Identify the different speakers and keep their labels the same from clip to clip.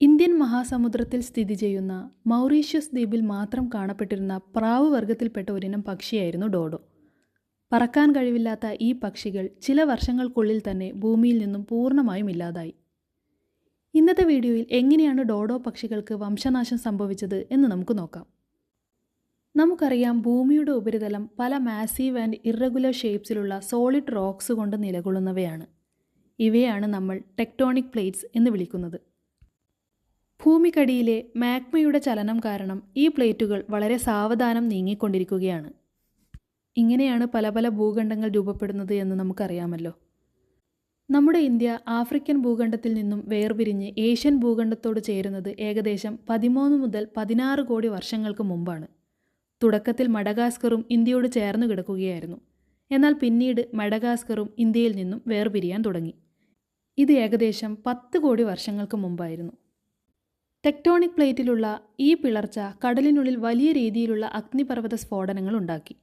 Speaker 1: Indian മഹാസമുദ്രത്തിൽ സ്ഥിതി ചെയ്യുന്ന Mauritius ദ്വീപിൽ മാത്രം കാണപ്പെട്ടിരുന്ന പ്രാവ് വർഗത്തിൽപ്പെട്ട ഒരിനം പക്ഷിയായിരുന്നു ഡോഡോ. പറക്കാൻ കഴിവില്ലാത്ത ഈ പക്ഷികൾ ചില വർഷങ്ങൾക്കുള്ളിൽ തന്നെ ഭൂമിയിൽ നിന്നും പൂർണ്ണമായും ഇല്ലാതായി. ഇന്നത്തെ വീഡിയോയിൽ എങ്ങനെയാണ് ഡോഡോ പക്ഷികൾക്ക് വംശനാശം സംഭവിച്ചത് എന്ന് നമുക്ക് നോക്കാം. നമുക്കറിയാം, ഭൂമിയുടെ ഉപരിതലം പല മാസീവ് ആൻഡ് ഇറഗുലർ ഷേപ്സിലുള്ള സോളിഡ് റോക്സ് കൊണ്ട് നിലകൊള്ളുന്നവയാണ്. ഇവയാണ് നമ്മൾ ടെക്ടോണിക് പ്ലേറ്റ്സ് എന്ന് വിളിക്കുന്നത്. ഭൂമിക്കടിയിലെ മാഗ്മയുടെ ചലനം കാരണം ഈ പ്ലേറ്റുകൾ വളരെ സാവധാനം നീങ്ങിക്കൊണ്ടിരിക്കുകയാണ്. ഇങ്ങനെയാണ് പല പല ഭൂഖണ്ഡങ്ങൾ രൂപപ്പെടുന്നത് എന്ന് നമുക്കറിയാമല്ലോ. നമ്മുടെ ഇന്ത്യ ആഫ്രിക്കൻ ഭൂഖണ്ഡത്തിൽ നിന്നും വേർപിരിഞ്ഞ് ഏഷ്യൻ ഭൂഖണ്ഡത്തോട് ചേരുന്നത് ഏകദേശം 13 മുതൽ 16 കോടി വർഷങ്ങൾക്ക് മുമ്പാണ്. തുടക്കത്തിൽ മഡഗാസ്കറും ഇന്ത്യയോട് ചേർന്ന് കിടക്കുകയായിരുന്നു. എന്നാൽ പിന്നീട് മഡഗാസ്കറും ഇന്ത്യയിൽ നിന്നും വേർപിരിയാൻ തുടങ്ങി. ഇത് ഏകദേശം 10 കോടി വർഷങ്ങൾക്ക് മുമ്പായിരുന്നു. ടെക്ടോണിക് പ്ലേറ്റിലുള്ള ഈ പിളർച്ച കടലിനുള്ളിൽ വലിയ രീതിയിലുള്ള അഗ്നിപർവ്വത സ്ഫോടനങ്ങൾ ഉണ്ടാക്കി.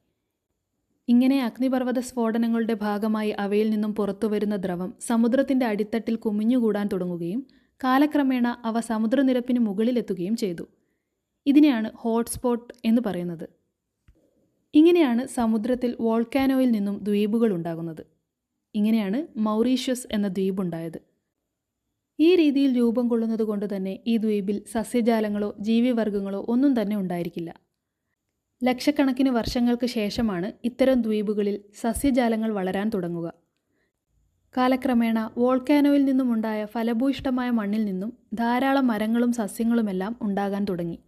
Speaker 1: ഇങ്ങനെ അഗ്നിപർവ്വത സ്ഫോടനങ്ങളുടെ ഭാഗമായി അവയിൽ നിന്നും പുറത്തുവരുന്ന ദ്രവം സമുദ്രത്തിൻ്റെ അടിത്തട്ടിൽ കുമിഞ്ഞുകൂടാൻ തുടങ്ങുകയും കാലക്രമേണ അവ സമുദ്രനിരപ്പിന് മുകളിലെത്തുകയും ചെയ്തു. ഇതിനെയാണ് ഹോട്ട്സ്പോട്ട് എന്ന് പറയുന്നത്. ഇങ്ങനെയാണ് സമുദ്രത്തിൽ വോൾക്കാനോയിൽ നിന്നും ദ്വീപുകൾ ഉണ്ടാകുന്നത്. ഇങ്ങനെയാണ് മൗറീഷ്യസ് എന്ന ദ്വീപുണ്ടായത്. ഈ രീതിയിൽ രൂപം കൊള്ളുന്നത് കൊണ്ട് തന്നെ ഈ ദ്വീപിൽ സസ്യജാലങ്ങളോ ജീവിവർഗങ്ങളോ ഒന്നും തന്നെ ഉണ്ടായിരിക്കില്ല. ലക്ഷക്കണക്കിന് വർഷങ്ങൾക്ക് ശേഷമാണ് ഇത്തരം ദ്വീപുകളിൽ സസ്യജാലങ്ങൾ വളരാൻ തുടങ്ങുക. കാലക്രമേണ വോൾക്കാനോയിൽ നിന്നുമുണ്ടായ ഫലഭൂയിഷ്ഠമായ മണ്ണിൽ നിന്നും ധാരാളം മരങ്ങളും സസ്യങ്ങളുമെല്ലാം ഉണ്ടാകാൻ തുടങ്ങി.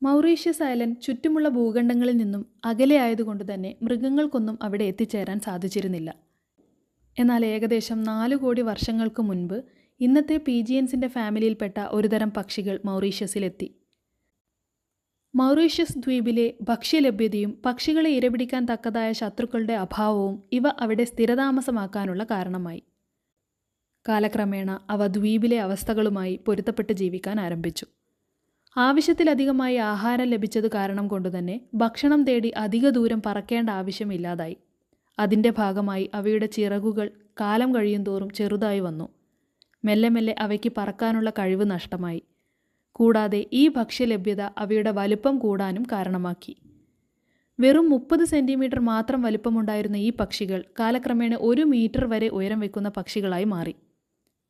Speaker 1: മൗറീഷ്യസ് ഐലൻഡ് ചുറ്റുമുള്ള ഭൂഖണ്ഡങ്ങളിൽ നിന്നും അകലെ ആയതുകൊണ്ട് തന്നെ മൃഗങ്ങൾക്കൊന്നും അവിടെ എത്തിച്ചേരാൻ സാധിച്ചിരുന്നില്ല. എന്നാൽ ഏകദേശം 4 കോടി വർഷങ്ങൾക്ക് മുൻപ് ഇന്നത്തെ പീജിയൻസിൻ്റെ ഫാമിലിയിൽപ്പെട്ട ഒരുതരം പക്ഷികൾ മൗറീഷ്യസിലെത്തി. മൗറീഷ്യസ് ദ്വീപിലെ ഭക്ഷ്യലഭ്യതയും പക്ഷികളെ ഇരപിടിക്കാൻ തക്കതായ ശത്രുക്കളുടെ അഭാവവും ഇവ അവിടെ സ്ഥിരതാമസമാക്കാനുള്ള കാരണമായി. കാലക്രമേണ അവ ദ്വീപിലെ അവസ്ഥകളുമായി പൊരുത്തപ്പെട്ട് ജീവിക്കാൻ ആരംഭിച്ചു. ആവശ്യത്തിലധികമായി ആഹാരം ലഭിച്ചത് കാരണം കൊണ്ടുതന്നെ ഭക്ഷണം തേടി അധിക ദൂരം പറക്കേണ്ട ആവശ്യമില്ലാതായി. അതിൻ്റെ ഭാഗമായി അവയുടെ ചിറകുകൾ കാലം കഴിയുന്തോറും ചെറുതായി വന്നു. മെല്ലെ മെല്ലെ അവയ്ക്ക് പറക്കാനുള്ള കഴിവ് നഷ്ടമായി. കൂടാതെ ഈ ഭക്ഷ്യലഭ്യത അവയുടെ വലുപ്പം കൂടാനും കാരണമാക്കി. വെറും 30 സെൻറ്റിമീറ്റർ മാത്രം വലുപ്പമുണ്ടായിരുന്ന ഈ പക്ഷികൾ കാലക്രമേണ 1 മീറ്റർ വരെ ഉയരം വയ്ക്കുന്ന പക്ഷികളായി മാറി.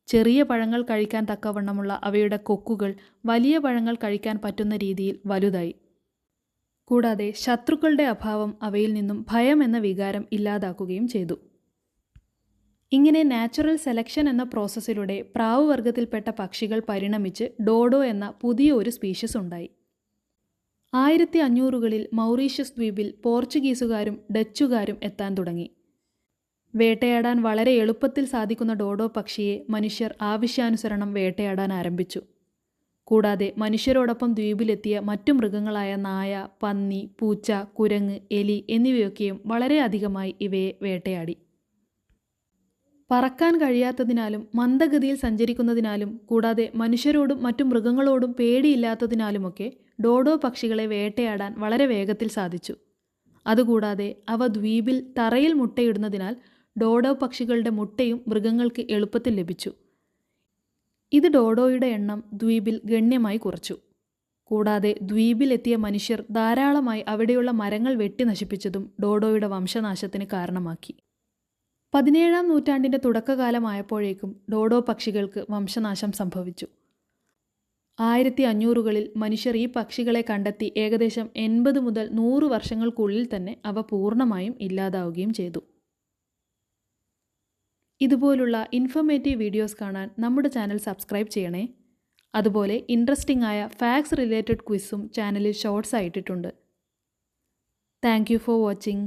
Speaker 1: ചെറിയ പഴങ്ങൾ കഴിക്കാൻ തക്കവണ്ണമുള്ള അവയുടെ കൊക്കുകൾ വലിയ പഴങ്ങൾ കഴിക്കാൻ പറ്റുന്ന രീതിയിൽ വലുതായി. കൂടാതെ ശത്രുക്കളുടെ അഭാവം അവയിൽ നിന്നും ഭയം എന്ന വികാരം ഇല്ലാതാക്കുകയും ചെയ്തു. ഇങ്ങനെ നാച്ചുറൽ സെലക്ഷൻ എന്ന പ്രോസസ്സിലൂടെ പ്രാവ് വർഗത്തിൽപ്പെട്ട പക്ഷികൾ പരിണമിച്ച് ഡോഡോ എന്ന പുതിയ ഒരു സ്പീഷീസ് ഉണ്ടായി. 1500കളിൽ മൗറീഷ്യസ് ദ്വീപിൽ പോർച്ചുഗീസുകാരും ഡച്ചുകാരും എത്താൻ തുടങ്ങി. വേട്ടയാടാൻ വളരെ എളുപ്പത്തിൽ സാധിക്കുന്ന ഡോഡോ പക്ഷിയെ മനുഷ്യർ ആവശ്യാനുസരണം വേട്ടയാടാൻ ആരംഭിച്ചു. കൂടാതെ മനുഷ്യരോടൊപ്പം ദ്വീപിലെത്തിയ മറ്റു മൃഗങ്ങളായ നായ, പന്നി, പൂച്ച, കുരങ്ങ്, എലി എന്നിവയൊക്കെയും വളരെ അധികമായി ഇവയെ വേട്ടയാടി. പറക്കാൻ കഴിയാത്തതിനാലും മന്ദഗതിയിൽ സഞ്ചരിക്കുന്നതിനാലും കൂടാതെ മനുഷ്യരോടും മറ്റു മൃഗങ്ങളോടും പേടിയില്ലാത്തതിനാലുമൊക്കെ ഡോഡോ പക്ഷികളെ വേട്ടയാടാൻ വളരെ വേഗത്തിൽ സാധിച്ചു. അതുകൂടാതെ അവ ദ്വീപിൽ തറയിൽ മുട്ടയിടുന്നതിനാൽ ഡോഡോ പക്ഷികളുടെ മുട്ടയും മൃഗങ്ങൾക്ക് എളുപ്പത്തിൽ ലഭിച്ചു. ഇത് ഡോഡോയുടെ എണ്ണം ദ്വീപിൽ ഗണ്യമായി കുറച്ചു. കൂടാതെ ദ്വീപിലെത്തിയ മനുഷ്യർ ധാരാളമായി അവിടെയുള്ള മരങ്ങൾ വെട്ടി നശിപ്പിച്ചതും ഡോഡോയുടെ വംശനാശത്തിന് കാരണമാക്കി. 17-ാം നൂറ്റാണ്ടിൻ്റെ തുടക്കകാലമായപ്പോഴേക്കും ഡോഡോ പക്ഷികൾക്ക് വംശനാശം സംഭവിച്ചു. 1500കളിൽ മനുഷ്യർ ഈ പക്ഷികളെ കണ്ടെത്തി ഏകദേശം 80 മുതൽ 100 വർഷങ്ങൾക്കുള്ളിൽ തന്നെ അവ പൂർണ്ണമായും ഇല്ലാതാവുകയും ചെയ്തു. ഇതുപോലുള്ള ഇൻഫോർമേറ്റീവ് വീഡിയോസ് കാണാൻ നമ്മുടെ ചാനൽ സബ്സ്ക്രൈബ് ചെയ്യണേ. അതുപോലെ ഇൻട്രസ്റ്റിംഗ് ആയ ഫാക്ട്സ് റിലേറ്റഡ് ക്വിസും ചാനലിൽ ഷോർട്സ് ആയിട്ടിട്ടുണ്ട്. Thank you for watching.